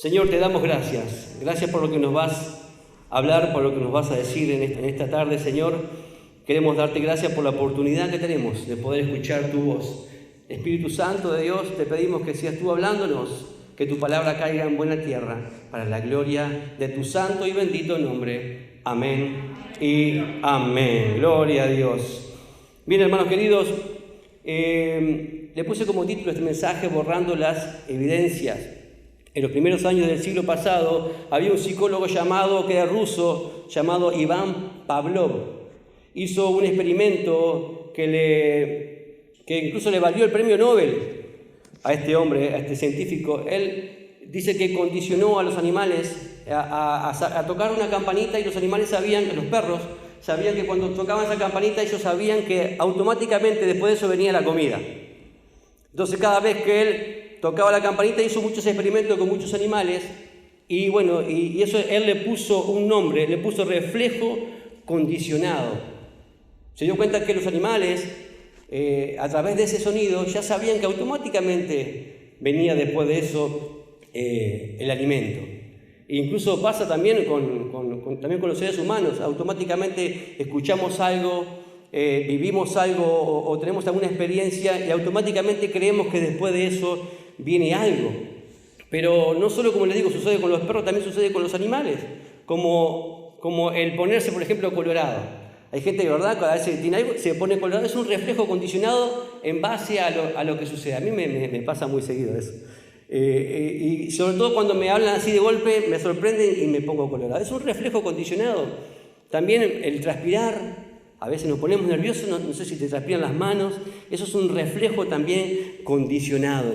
Señor, te damos gracias. Gracias por lo que nos vas a hablar, por lo que nos vas a decir en esta tarde, Señor. Queremos darte gracias por la oportunidad que tenemos de poder escuchar tu voz. Espíritu Santo de Dios, te pedimos que seas tú hablándonos, que tu palabra caiga en buena tierra, para la gloria de tu santo y bendito nombre. Amén y amén. Gloria a Dios. Bien, hermanos queridos, le puse como título este mensaje, borrando las evidencias. En los primeros años del siglo pasado había un psicólogo que era ruso, llamado Iván Pavlov. Hizo un experimento que incluso le valió el premio Nobel a este hombre, a este científico. Él dice que condicionó a los animales a tocar una campanita, y los animales sabían, los perros, sabían que cuando tocaban esa campanita ellos sabían que automáticamente después de eso venía la comida. Entonces cada vez que él tocaba la campanita, hizo muchos experimentos con muchos animales, y bueno, y eso él le puso un nombre, le puso reflejo condicionado. Se dio cuenta que los animales, a través de ese sonido, ya sabían que automáticamente venía después de eso el alimento. E incluso pasa también también con los seres humanos. Automáticamente escuchamos algo, vivimos algo o tenemos alguna experiencia y automáticamente creemos que después de eso viene algo. Pero no solo, como les digo, sucede con los perros, también sucede con los animales, como el ponerse, por ejemplo, colorado. Hay gente que, ¿verdad?, cada vez que tiene algo se pone colorado. Es un reflejo condicionado en base a lo que sucede. A mí me pasa muy seguido eso. Y sobre todo cuando me hablan así de golpe, me sorprenden y me pongo colorado. Es un reflejo condicionado. También el transpirar. A veces nos ponemos nerviosos, no sé si te transpiran las manos. Eso es un reflejo también condicionado.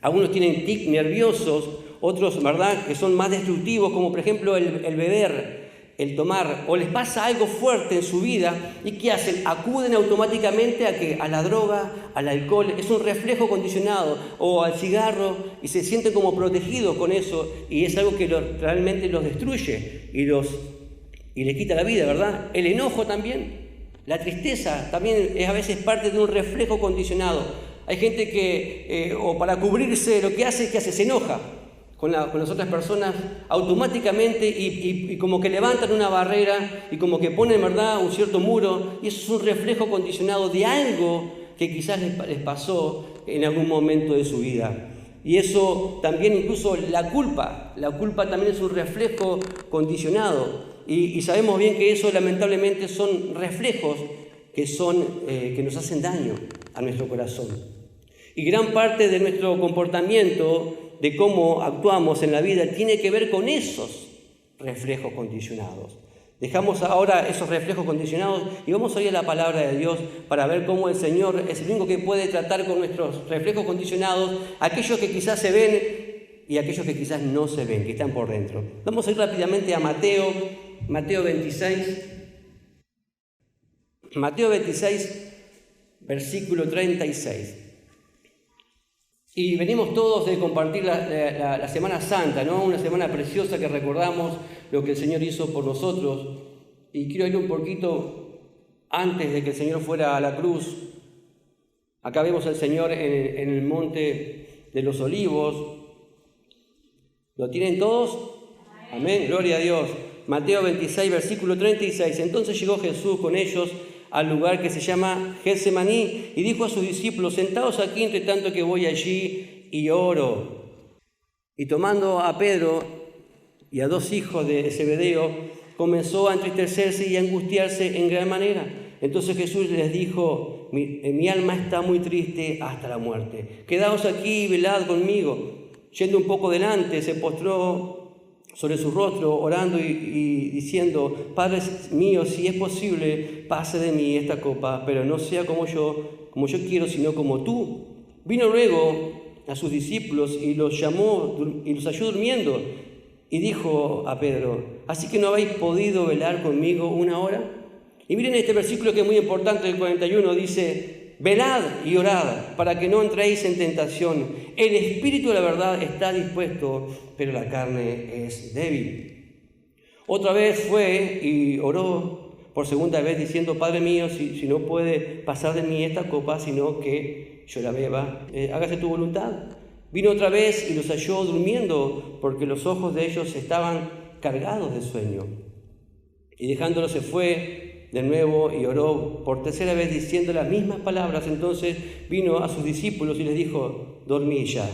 Algunos tienen tics nerviosos, otros, ¿verdad?, que son más destructivos, como por ejemplo el beber, el tomar, o les pasa algo fuerte en su vida, ¿y qué hacen? Acuden automáticamente a la droga, al alcohol. Es un reflejo condicionado, o al cigarro, y se sienten como protegidos con eso, y es algo que realmente los destruye y les quita la vida, ¿verdad? El enojo también. La tristeza también es a veces parte de un reflejo condicionado. Hay gente que, o para cubrirse, lo que hace, se enoja con las otras personas automáticamente y como que levantan una barrera y como que ponen, ¿verdad?, un cierto muro, y eso es un reflejo condicionado de algo que quizás les pasó en algún momento de su vida. Y eso también, incluso la culpa también es un reflejo condicionado. Y sabemos bien que eso lamentablemente son reflejos que nos hacen daño a nuestro corazón. Y gran parte de nuestro comportamiento, de cómo actuamos en la vida, tiene que ver con esos reflejos condicionados. Dejamos ahora esos reflejos condicionados y vamos a oír la palabra de Dios para ver cómo el Señor es el único que puede tratar con nuestros reflejos condicionados, aquellos que quizás se ven y aquellos que quizás no se ven, que están por dentro. Vamos a ir rápidamente a Mateo 26. Mateo 26, versículo 36. Y venimos todos de compartir la Semana Santa, ¿no? Una semana preciosa que recordamos lo que el Señor hizo por nosotros. Y quiero ir un poquito antes de que el Señor fuera a la cruz. Acá vemos al Señor en el monte de los Olivos. ¿Lo tienen todos? Amén, gloria a Dios. Mateo 26, versículo 36. Entonces llegó Jesús con ellos al lugar que se llama Getsemaní, y dijo a sus discípulos: sentaos aquí entre tanto que voy allí y oro. Y tomando a Pedro y a 2 hijos de Zebedeo, comenzó a entristecerse y a angustiarse en gran manera. Entonces Jesús les dijo: mi alma está muy triste hasta la muerte. Quedaos aquí y velad conmigo. Yendo un poco delante, se postró sobre su rostro, orando y diciendo: Padre mío, si es posible, pase de mí esta copa, pero no sea como yo quiero, sino como tú. Vino luego a sus discípulos y los llamó y los halló durmiendo, y dijo a Pedro: ¿así que no habéis podido velar conmigo una hora? Y miren este versículo que es muy importante, el 41, dice: velad y orad para que no entréis en tentación. El espíritu de la verdad está dispuesto, pero la carne es débil. Otra vez fue y oró por segunda vez diciendo: Padre mío, si no puede pasar de mí esta copa, sino que yo la beba, hágase tu voluntad. Vino otra vez y los halló durmiendo, porque los ojos de ellos estaban cargados de sueño. Y dejándolos se fue de nuevo y oró por tercera vez diciendo las mismas palabras. Entonces vino a sus discípulos y les dijo: dormid ya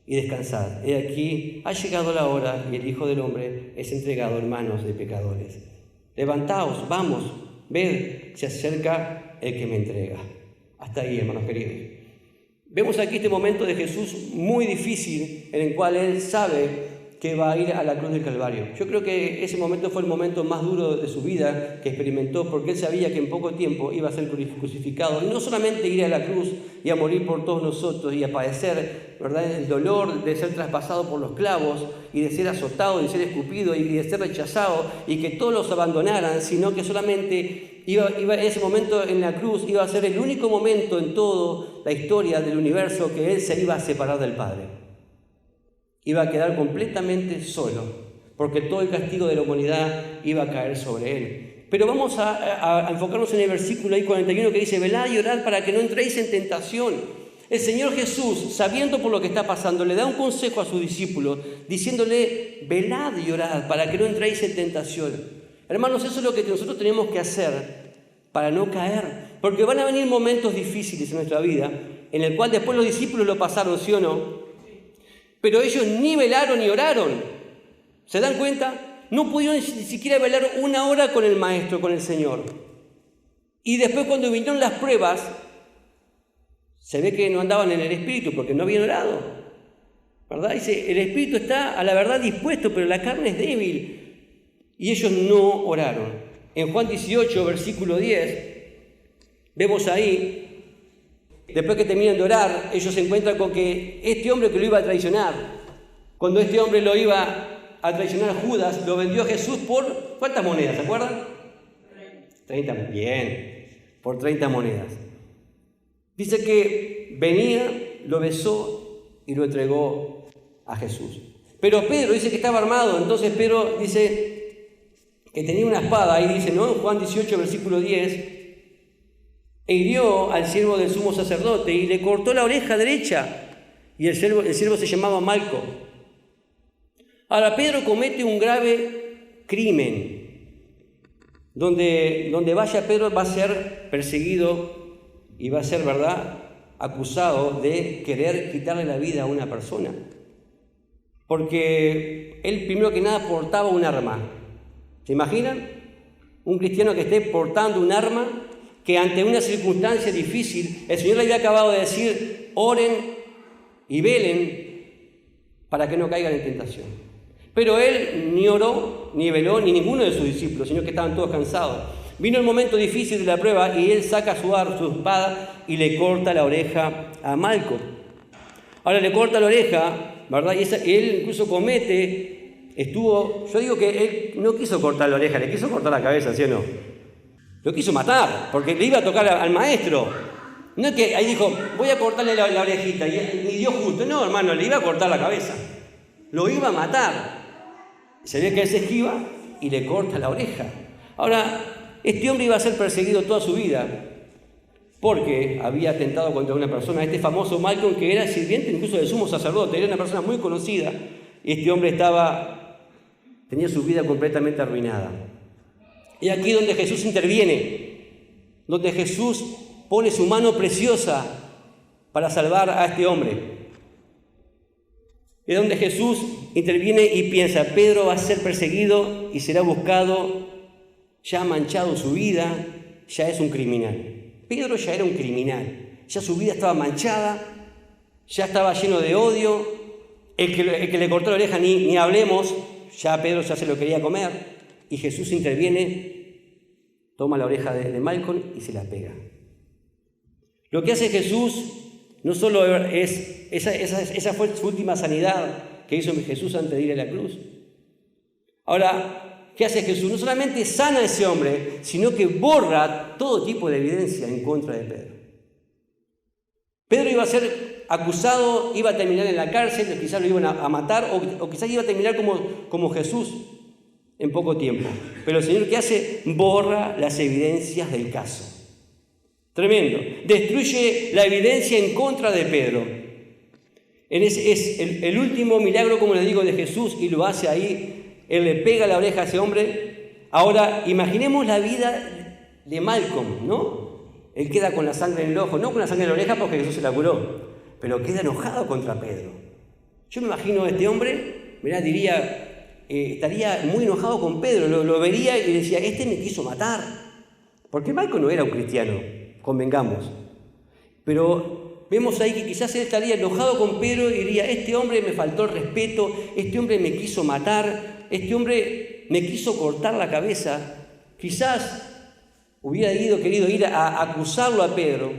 y descansad. He aquí, ha llegado la hora y el Hijo del Hombre es entregado en manos de pecadores. Levantaos, vamos, ved, se acerca el que me entrega. Hasta ahí, hermanos queridos. Vemos aquí este momento de Jesús muy difícil, en el cual Él sabe que va a ir a la cruz del Calvario. Yo creo que ese momento fue el momento más duro de su vida que experimentó, porque Él sabía que en poco tiempo iba a ser crucificado. Y no solamente ir a la cruz y a morir por todos nosotros y a padecer, ¿verdad?, el dolor de ser traspasado por los clavos y de ser azotado, de ser escupido y de ser rechazado y que todos los abandonaran, sino que solamente iba en ese momento en la cruz iba a ser el único momento en toda la historia del universo que Él se iba a separar del Padre. Iba a quedar completamente solo, porque todo el castigo de la humanidad iba a caer sobre Él. Pero vamos a enfocarnos en el versículo ahí 41 que dice: velad y orad para que no entréis en tentación. El Señor Jesús, sabiendo por lo que está pasando, le da un consejo a sus discípulos, diciéndole: velad y orad para que no entréis en tentación. Hermanos, eso es lo que nosotros tenemos que hacer para no caer, porque van a venir momentos difíciles en nuestra vida, en el cual después los discípulos lo pasaron, ¿sí o no? Pero ellos ni velaron ni oraron. ¿Se dan cuenta? No pudieron ni siquiera velar una hora con el Maestro, con el Señor. Y después, cuando vinieron las pruebas, se ve que no andaban en el Espíritu porque no habían orado, ¿verdad? Dice, el Espíritu está a la verdad dispuesto, pero la carne es débil. Y ellos no oraron. En Juan 18, versículo 10, vemos ahí, después que terminan de orar, ellos se encuentran con que este hombre que lo iba a traicionar, cuando este hombre lo iba a traicionar, Judas, lo vendió a Jesús por, ¿cuántas monedas? ¿Se acuerdan? 30. Bien, por 30 monedas. Dice que venía, lo besó y lo entregó a Jesús. Pero Pedro dice que estaba armado, entonces Pedro dice que tenía una espada, ahí dice, ¿no? En Juan 18, versículo 10, e hirió al siervo del sumo sacerdote y le cortó la oreja derecha, y el siervo se llamaba Malco. Ahora Pedro comete un grave crimen, donde vaya Pedro va a ser perseguido y va a ser, ¿verdad?, acusado de querer quitarle la vida a una persona, porque él primero que nada portaba un arma. ¿Se imaginan? Un cristiano que esté portando un arma, que ante una circunstancia difícil, el Señor le había acabado de decir: oren y velen para que no caigan en tentación. Pero él ni oró, ni veló, ni ninguno de sus discípulos, sino que estaban todos cansados. Vino el momento difícil de la prueba y él saca su espada y le corta la oreja a Malco. Ahora le corta la oreja, ¿verdad? Y él incluso yo digo que él no quiso cortar la oreja, le quiso cortar la cabeza, ¿sí o no? Lo quiso matar, porque le iba a tocar al maestro. No es que ahí dijo, voy a cortarle la orejita, y dio justo. No, hermano, le iba a cortar la cabeza. Lo iba a matar. Se ve que él se esquiva y le corta la oreja. Ahora, este hombre iba a ser perseguido toda su vida porque había atentado contra una persona, este famoso Malcolm, que era sirviente incluso del sumo sacerdote, era una persona muy conocida, y este hombre tenía su vida completamente arruinada. Y aquí donde Jesús interviene, donde Jesús pone su mano preciosa para salvar a este hombre. Es donde Jesús interviene y piensa, Pedro va a ser perseguido y será buscado, ya ha manchado su vida, ya es un criminal. Pedro ya era un criminal, ya su vida estaba manchada, ya estaba lleno de odio, el que le cortó la oreja ni hablemos, ya Pedro ya se lo quería comer, y Jesús interviene, toma la oreja de Malcolm y se la pega. Lo que hace Jesús no solo es, esa fue su última sanidad que hizo Jesús antes de ir a la cruz. Ahora, ¿qué hace Jesús? No solamente sana a ese hombre, sino que borra todo tipo de evidencia en contra de Pedro. Pedro iba a ser acusado, iba a terminar en la cárcel, quizás lo iban a matar, o quizás iba a terminar como Jesús en poco tiempo. Pero el Señor, ¿qué hace? Borra las evidencias del caso. Tremendo. Destruye la evidencia en contra de Pedro. Es el último milagro, como les digo, de Jesús, y lo hace ahí. Él le pega la oreja a ese hombre. Ahora, imaginemos la vida de Malcolm, ¿no? Él queda con la sangre en el ojo, no con la sangre en la oreja porque Jesús se la curó, pero queda enojado contra Pedro. Yo me imagino a este hombre, mirá, estaría muy enojado con Pedro, lo vería y decía, este me quiso matar. Porque Malcolm no era un cristiano, convengamos. Pero vemos ahí que quizás él estaría enojado con Pedro y diría, este hombre me faltó el respeto, este hombre me quiso matar, este hombre me quiso cortar la cabeza. Quizás hubiera querido ir a acusarlo a Pedro,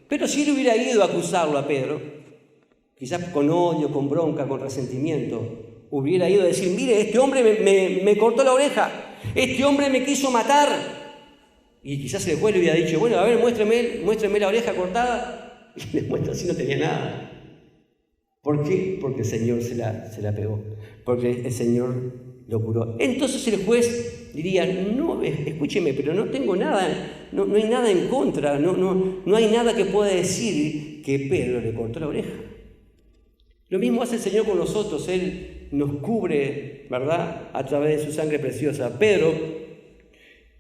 pero si él hubiera ido a acusarlo a Pedro, quizás con odio, con bronca, con resentimiento, hubiera ido a decir, mire, este hombre me cortó la oreja, este hombre me quiso matar. Y quizás el juez le hubiera dicho, bueno, a ver, muéstreme la oreja cortada. Y le muestra si no tenía nada. ¿Por qué? Porque el Señor se la pegó. Porque el Señor lo curó. Entonces el juez diría, no, escúcheme, pero no tengo nada, no hay nada en contra, no hay nada que pueda decir que Pedro le cortó la oreja. Lo mismo hace el Señor con nosotros. Él nos cubre, ¿verdad?, a través de su sangre preciosa.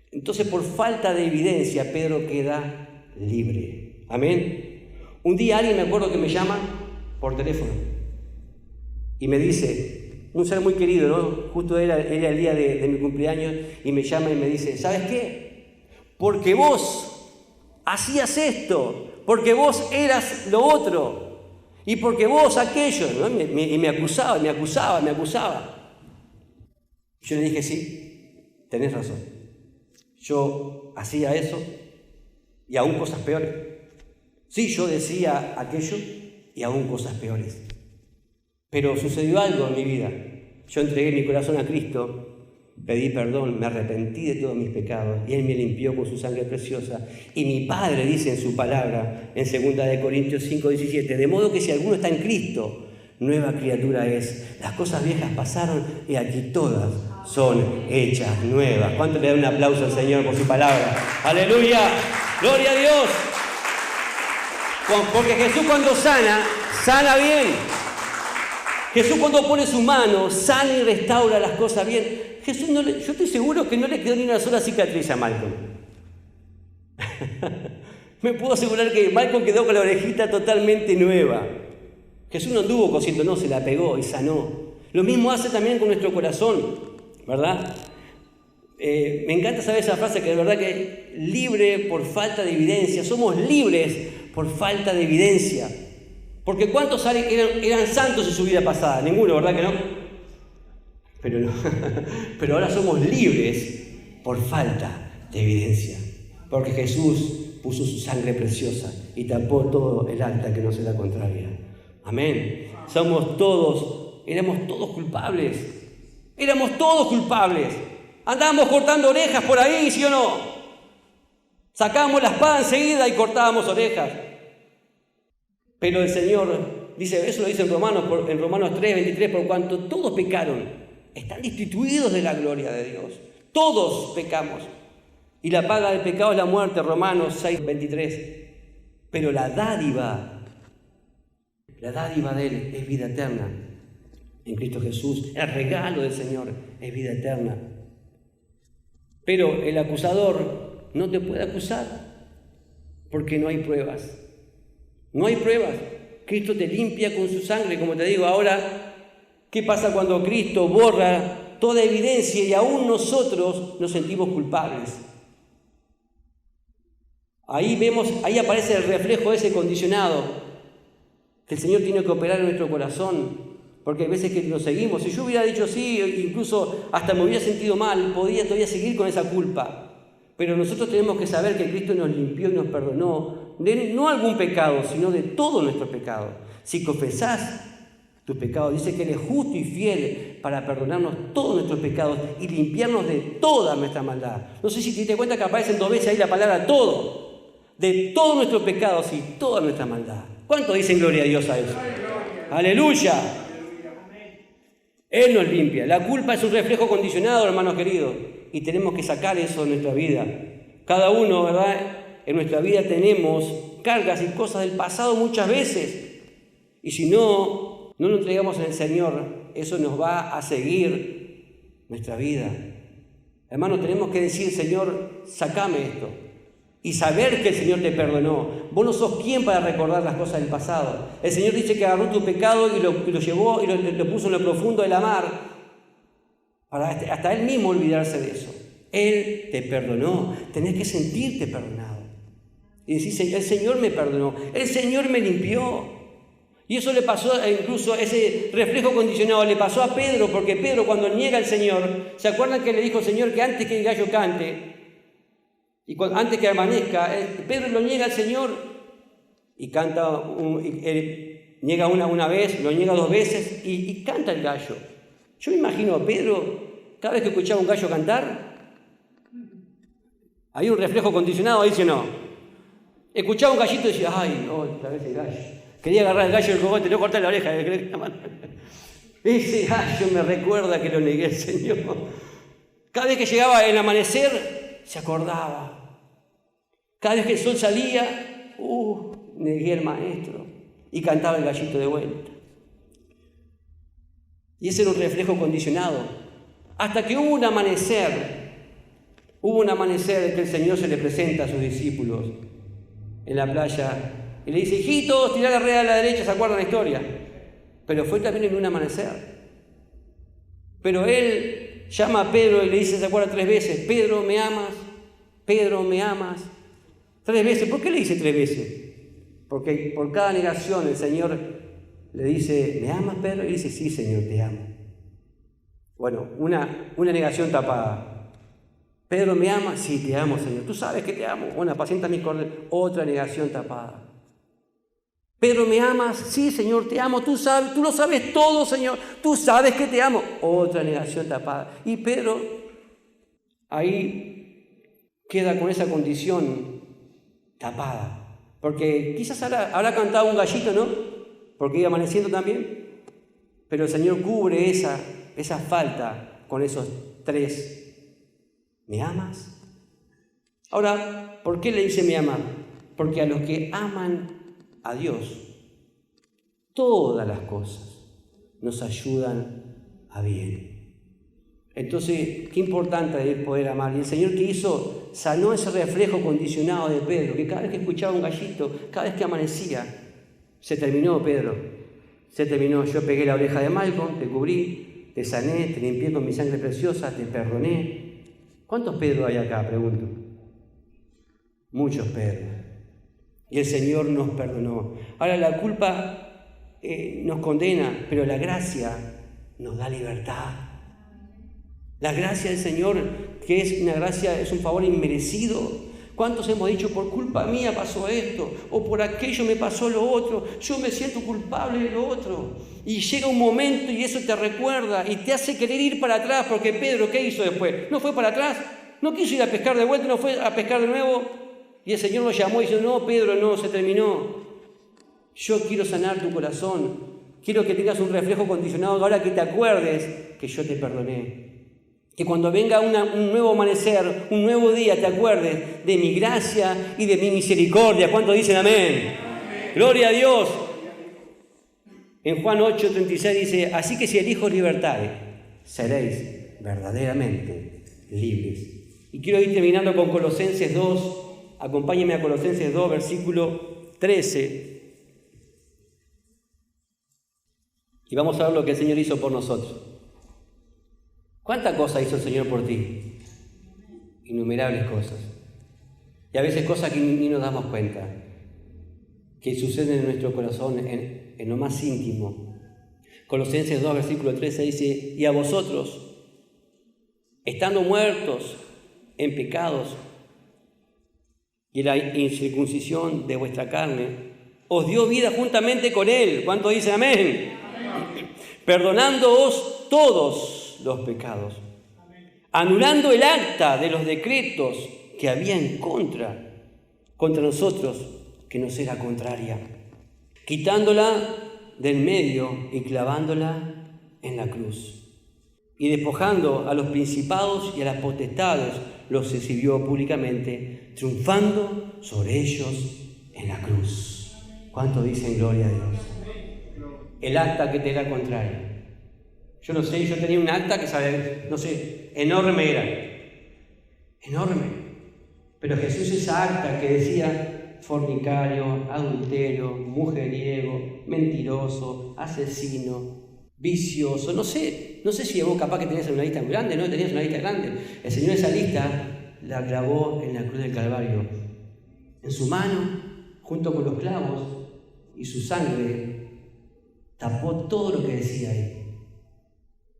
Entonces, por falta de evidencia, Pedro queda libre. Amén. Un día alguien, me acuerdo, que me llama por teléfono y me dice, un ser muy querido, ¿no? Justo era el día de mi cumpleaños, y me llama y me dice, ¿sabes qué? Porque vos hacías esto, porque vos eras lo otro, y porque vos aquello, ¿no? Y me acusaba. Yo le dije, sí, tenés razón. Yo hacía eso y aún cosas peores. Sí, yo decía aquello y aún cosas peores. Pero sucedió algo en mi vida. Yo entregué mi corazón a Cristo, pedí perdón, me arrepentí de todos mis pecados y Él me limpió con su sangre preciosa. Y mi Padre dice en su palabra, en 2 Corintios 5:17, de modo que si alguno está en Cristo, nueva criatura es. Las cosas viejas pasaron y aquí todas son hechas nuevas. ¿Cuánto le da un aplauso al Señor por su palabra? ¡Aleluya! ¡Gloria a Dios! Porque Jesús cuando sana bien. Jesús cuando pone su mano, sana y restaura las cosas bien. Jesús, yo estoy seguro que no le quedó ni una sola cicatriz a Malcolm. Me puedo asegurar que Malcolm quedó con la orejita totalmente nueva. Jesús no anduvo cosiendo, no, se la pegó y sanó. Lo mismo hace también con nuestro corazón, ¿verdad? Me encanta saber esa frase, que de verdad que libre por falta de evidencia. Somos libres por falta de evidencia. Porque ¿cuántos eran santos en su vida pasada? Ninguno, ¿verdad que no? Pero ahora somos libres por falta de evidencia. Porque Jesús puso su sangre preciosa y tapó todo el acta que no se la contraria. Amén. Éramos todos culpables. Éramos todos culpables. Andábamos cortando orejas por ahí, ¿sí o no? Sacábamos la espada enseguida y cortábamos orejas. Pero el Señor dice, eso lo dice en Romanos 3:23, por cuanto todos pecaron, están destituidos de la gloria de Dios. Todos pecamos. Y la paga del pecado es la muerte, Romanos 6:23. Pero la dádiva de Él es vida eterna en Cristo Jesús. El regalo del Señor es vida eterna. Pero el acusador no te puede acusar porque no hay pruebas. No hay pruebas. Cristo te limpia con su sangre, como te digo. Ahora, ¿qué pasa cuando Cristo borra toda evidencia y aún nosotros nos sentimos culpables? Ahí aparece el reflejo ese condicionado que el Señor tiene que operar en nuestro corazón, porque hay veces que lo seguimos. Si yo hubiera dicho sí, incluso hasta me hubiera sentido mal, podía todavía seguir con esa culpa. Pero nosotros tenemos que saber que Cristo nos limpió y nos perdonó, de no algún pecado, sino de todos nuestros pecados. Si confesás tus pecados, dice que Él es justo y fiel para perdonarnos todos nuestros pecados y limpiarnos de toda nuestra maldad. No sé si te diste cuenta que aparecen 2 veces ahí la palabra todo. De todos nuestros pecados y toda nuestra maldad. ¿Cuánto dicen gloria a Dios a eso? ¡Aleluya! Él nos limpia. La culpa es un reflejo condicionado, hermanos queridos, y tenemos que sacar eso de nuestra vida. Cada uno, ¿verdad? En nuestra vida tenemos cargas y cosas del pasado muchas veces. Y si no no lo entregamos en el Señor, eso nos va a seguir nuestra vida. Hermano, tenemos que decir, Señor, sacame esto. Y saber que el Señor te perdonó. Vos no sos quien para recordar las cosas del pasado. El Señor dice que agarró tu pecado y lo llevó y lo puso en lo profundo de la mar, para hasta Él mismo olvidarse de eso. Él te perdonó. Tenés que sentirte perdonado. Y decís, el Señor me perdonó. El Señor me limpió. Y eso le pasó, incluso ese reflejo condicionado le pasó a Pedro, porque Pedro, cuando niega al Señor, ¿se acuerdan que le dijo, Señor, que antes que el gallo cante, y antes que amanezca, Pedro lo niega al Señor y canta, niega una vez, lo niega 2 veces y canta el gallo. Yo me imagino a Pedro, cada vez que escuchaba un gallo cantar, hay un reflejo condicionado, ahí dice no. Escuchaba un gallito y decía, ay, no, esta vez el gallo. Quería agarrar el gallo del cogote, no cortar la oreja. Ese gallo me recuerda que lo negué al Señor. Cada vez que llegaba el amanecer, se acordaba. Cada vez que el sol salía, negué al maestro. Y cantaba el gallito de vuelta. Y ese era un reflejo condicionado. Hasta que hubo un amanecer que el Señor se le presenta a sus discípulos en la playa y le dice, hijitos, tirá la red a la derecha, ¿se acuerdan la historia? Pero fue también en un amanecer. Pero Él llama a Pedro y le dice, ¿se acuerdan 3 veces? Pedro, ¿me amas? Pedro, ¿me amas? 3 veces. ¿Por qué le dice 3 veces? Porque por cada negación el Señor le dice, ¿me amas, Pedro? Y dice, sí, Señor, te amo. Bueno, una negación tapada. Pedro, ¿me amas? Sí, te amo, Señor. Tú sabes que te amo. Bueno, apacienta mis corderos. Otra negación tapada. Pedro, ¿me amas? Sí, Señor, te amo. Tú lo sabes todo, Señor. Tú sabes que te amo. Otra negación tapada. Y Pedro ahí queda con esa condición tapada. Porque quizás habrá cantado un gallito, ¿no? Porque iba amaneciendo también. Pero el Señor cubre esa falta con esos 3. ¿Me amas? Ahora, ¿por qué le dice me amas? Porque a los que aman a Dios, todas las cosas nos ayudan a bien. Entonces, qué importante es poder amar. Y el Señor, que hizo, sanó ese reflejo condicionado de Pedro, que cada vez que escuchaba un gallito, cada vez que amanecía, se terminó, Pedro, se terminó. Yo pegué la oreja de Malcolm, te cubrí, te sané, te limpié con mi sangre preciosa, te perdoné. ¿Cuántos Pedro hay acá? Pregunto. Muchos Pedro. Y el Señor nos perdonó. Ahora la culpa nos condena, pero la gracia nos da libertad. La gracia del Señor, que es una gracia, es un favor inmerecido. ¿Cuántos hemos dicho, por culpa mía pasó esto? O por aquello me pasó lo otro. Yo me siento culpable de lo otro. Y llega un momento y eso te recuerda y te hace querer ir para atrás. Porque Pedro, ¿qué hizo después? No fue para atrás. No quiso ir a pescar de vuelta, no fue a pescar de nuevo. Y el Señor lo llamó y dijo, no, Pedro, no, se terminó. Yo quiero sanar tu corazón. Quiero que tengas un reflejo condicionado ahora que te acuerdes que yo te perdoné. Que cuando venga un nuevo amanecer, un nuevo día, te acuerdes de mi gracia y de mi misericordia. ¿Cuántos dicen amén? Amén. Gloria a Dios. En Juan 8:36 dice, así que si el Hijo os libertare, seréis verdaderamente libres. Y quiero ir terminando con Colosenses 2. Acompáñenme a Colosenses 2, versículo 13. Y vamos a ver lo que el Señor hizo por nosotros. ¿Cuántas cosas hizo el Señor por ti? Innumerables cosas. Y a veces cosas que ni nos damos cuenta, que suceden en nuestro corazón, en lo más íntimo. Colosenses 2, versículo 13 dice, y a vosotros, estando muertos en pecados y la incircuncisión de vuestra carne, os dio vida juntamente con Él. ¿Cuántos dicen amén? Amén. Perdonándoos todos los pecados, anulando el acta de los decretos que había en contra nosotros, que nos era contraria, quitándola del medio y clavándola en la cruz. Y despojando a los principados y a las potestades, los exhibió públicamente, triunfando sobre ellos en la cruz. ¿Cuánto dicen gloria a Dios? el acta que te era contraria. Yo no sé, yo tenía un acta que, no sé, enorme era. Enorme. Pero Jesús, esa acta que decía fornicario, adulterio, mujeriego, mentiroso, asesino, vicioso, no sé si vos capaz que tenías una lista muy grande, no tenías una lista grande. El Señor esa lista la clavó en la cruz del Calvario, en su mano, junto con los clavos, y su sangre tapó todo lo que decía ahí.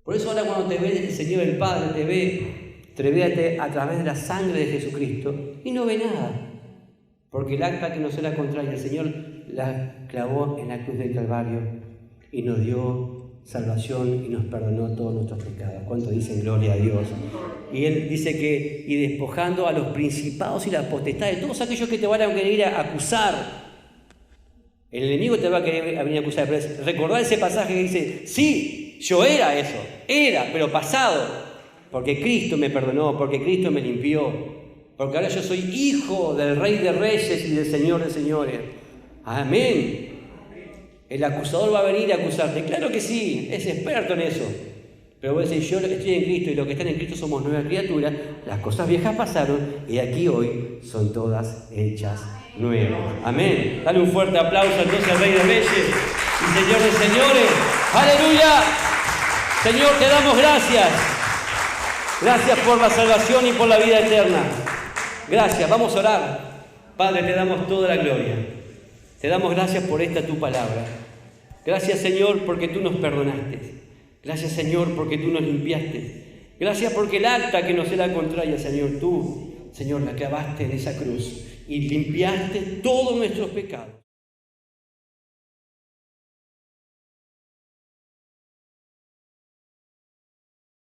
Por eso ahora cuando te ve el Señor el Padre, te ve a través de la sangre de Jesucristo y no ve nada, porque el acta que nos era contraria, el Señor la clavó en la cruz del Calvario y nos dio salvación y nos perdonó todos nuestros pecados. ¿Cuánto dicen gloria a Dios? Y Él dice que, y despojando a los principados y las potestades, todos aquellos que te van a querer a acusar, el enemigo te va a querer venir a acusar. Pero recordá ese pasaje que dice, sí, yo era eso, pero pasado, porque Cristo me perdonó, porque Cristo me limpió, porque ahora yo soy hijo del Rey de Reyes y del Señor de Señores. Amén. El acusador va a venir a acusarte. Claro que sí, es experto en eso. Pero vos decís, yo estoy en Cristo y los que están en Cristo somos nuevas criaturas, las cosas viejas pasaron y aquí hoy son todas hechas nuevas. Amén. Dale un fuerte aplauso entonces al Rey de Reyes y Señor de Señores. ¡Aleluya! Señor, te damos gracias. Gracias por la salvación y por la vida eterna. Gracias. Vamos a orar. Padre, te damos toda la gloria. Te damos gracias por esta tu palabra. Gracias, Señor, porque tú nos perdonaste. Gracias, Señor, porque tú nos limpiaste. Gracias porque el acta que nos era contraria, Señor, tú, Señor, la clavaste en esa cruz y limpiaste todos nuestros pecados.